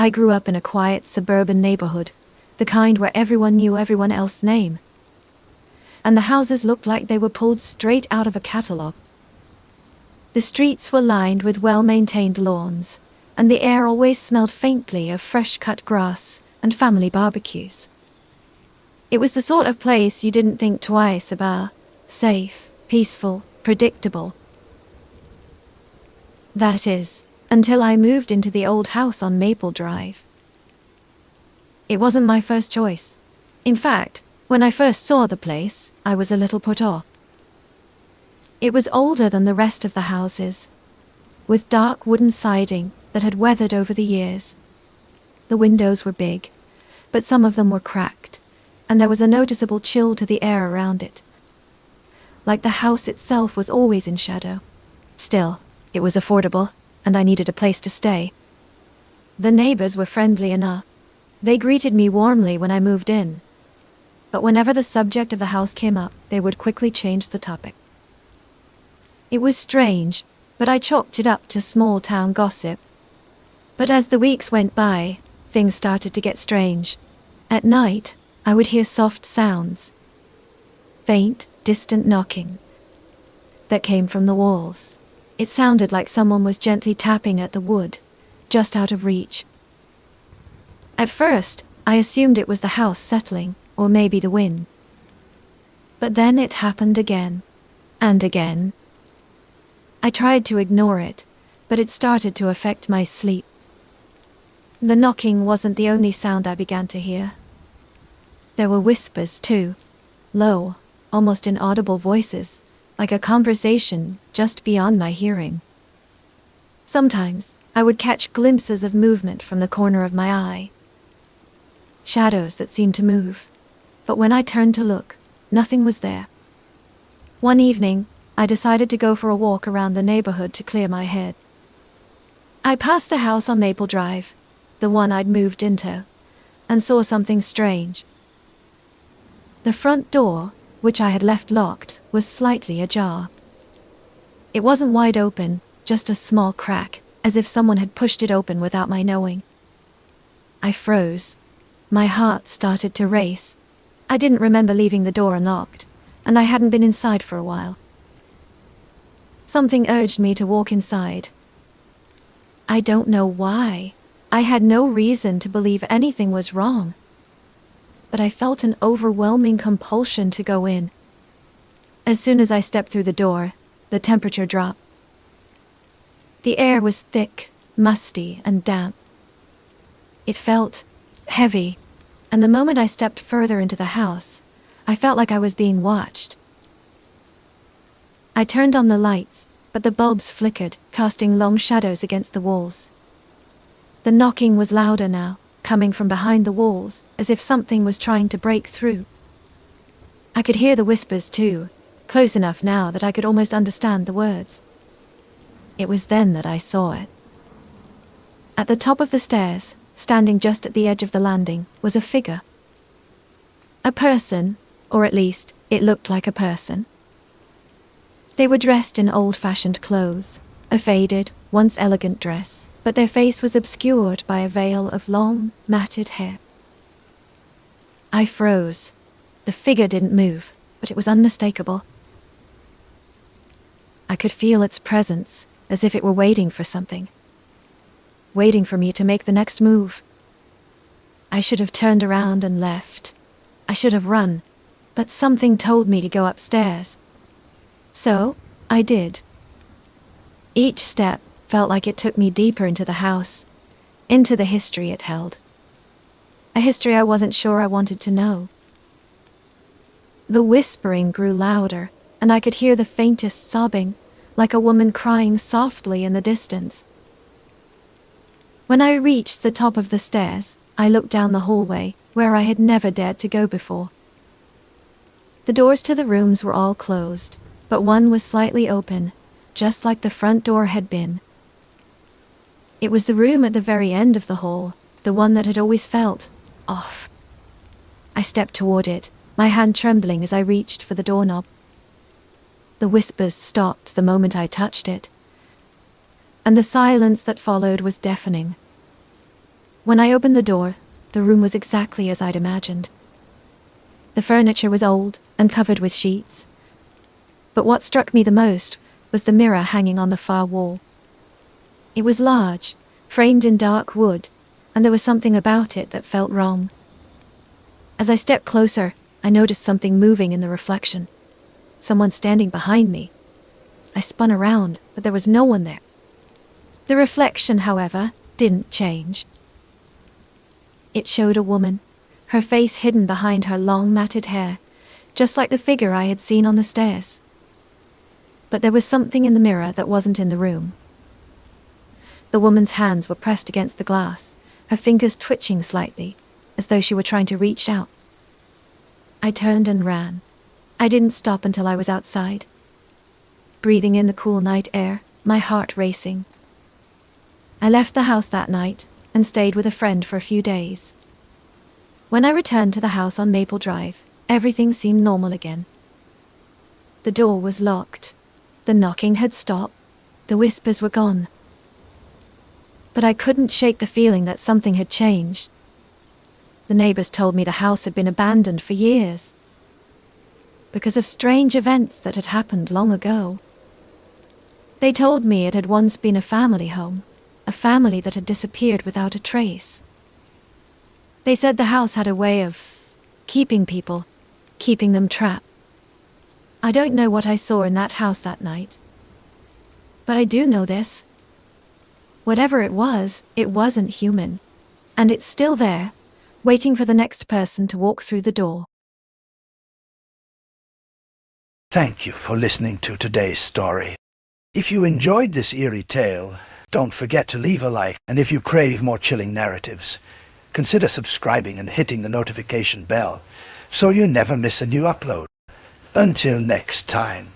I grew up in a quiet suburban neighborhood, the kind where everyone knew everyone else's name. And the houses looked like they were pulled straight out of a catalog. The streets were lined with well-maintained lawns, and the air always smelled faintly of fresh-cut grass and family barbecues. It was the sort of place you didn't think twice about. Safe, peaceful, predictable. That is, until I moved into the old house on Maple Drive. It wasn't my first choice. In fact, when I first saw the place, I was a little put off. It was older than the rest of the houses, with dark wooden siding that had weathered over the years. The windows were big, but some of them were cracked, and there was a noticeable chill to the air around it. Like the house itself was always in shadow. Still, it was affordable, and I needed a place to stay. The neighbors were friendly enough. They greeted me warmly when I moved in. But whenever the subject of the house came up, they would quickly change the topic. It was strange, but I chalked it up to small-town gossip. But as the weeks went by, things started to get strange. At night, I would hear soft sounds. Faint, distant knocking that came from the walls. It sounded like someone was gently tapping at the wood, just out of reach. At first, I assumed it was the house settling, or maybe the wind. But then it happened again, and again. I tried to ignore it, but it started to affect my sleep. The knocking wasn't the only sound I began to hear. There were whispers too, low, almost inaudible voices, like a conversation just beyond my hearing. Sometimes, I would catch glimpses of movement from the corner of my eye. Shadows that seemed to move. But when I turned to look, nothing was there. One evening, I decided to go for a walk around the neighborhood to clear my head. I passed the house on Maple Drive, the one I'd moved into, and saw something strange. The front door, which I had left locked, was slightly ajar. It wasn't wide open, just a small crack, as if someone had pushed it open without my knowing. I froze. My heart started to race. I didn't remember leaving the door unlocked, and I hadn't been inside for a while. Something urged me to walk inside. I don't know why. I had no reason to believe anything was wrong. But I felt an overwhelming compulsion to go in. As soon as I stepped through the door, the temperature dropped. The air was thick, musty, and damp. It felt heavy, and the moment I stepped further into the house, I felt like I was being watched. I turned on the lights, but the bulbs flickered, casting long shadows against the walls. The knocking was louder now, coming from behind the walls, as if something was trying to break through. I could hear the whispers too, close enough now that I could almost understand the words. It was then that I saw it. At the top of the stairs, standing just at the edge of the landing, was a figure. A person, or at least, it looked like a person. They were dressed in old-fashioned clothes, a faded, once elegant dress, but their face was obscured by a veil of long, matted hair. I froze. The figure didn't move, but it was unmistakable. I could feel its presence, as if it were waiting for something. Waiting for me to make the next move. I should have turned around and left. I should have run, but something told me to go upstairs. So, I did. Each step felt like it took me deeper into the house, into the history it held. A history I wasn't sure I wanted to know. The whispering grew louder, and I could hear the faintest sobbing, like a woman crying softly in the distance. When I reached the top of the stairs, I looked down the hallway, where I had never dared to go before. The doors to the rooms were all closed, but one was slightly open, just like the front door had been. It was the room at the very end of the hall, the one that had always felt off. I stepped toward it, my hand trembling as I reached for the doorknob. The whispers stopped the moment I touched it, and the silence that followed was deafening. When I opened the door, the room was exactly as I'd imagined. The furniture was old and covered with sheets. But what struck me the most was the mirror hanging on the far wall. It was large, framed in dark wood, and there was something about it that felt wrong. As I stepped closer, I noticed something moving in the reflection. Someone standing behind me. I spun around, but there was no one there. The reflection, however, didn't change. It showed a woman, her face hidden behind her long matted hair, just like the figure I had seen on the stairs. But there was something in the mirror that wasn't in the room. The woman's hands were pressed against the glass, her fingers twitching slightly, as though she were trying to reach out. I turned and ran. I didn't stop until I was outside. Breathing in the cool night air, my heart racing. I left the house that night and stayed with a friend for a few days. When I returned to the house on Maple Drive, everything seemed normal again. The door was locked. The knocking had stopped. The whispers were gone. But I couldn't shake the feeling that something had changed. The neighbors told me the house had been abandoned for years, because of strange events that had happened long ago. They told me it had once been a family home, a family that had disappeared without a trace. They said the house had a way of keeping people, keeping them trapped. I don't know what I saw in that house that night, but I do know this. Whatever it wasn't human, and it's still there, waiting for the next person to walk through the door. Thank you for listening to today's story. If you enjoyed this eerie tale, don't forget to leave a like, and if you crave more chilling narratives, consider subscribing and hitting the notification bell so you never miss a new upload. Until next time.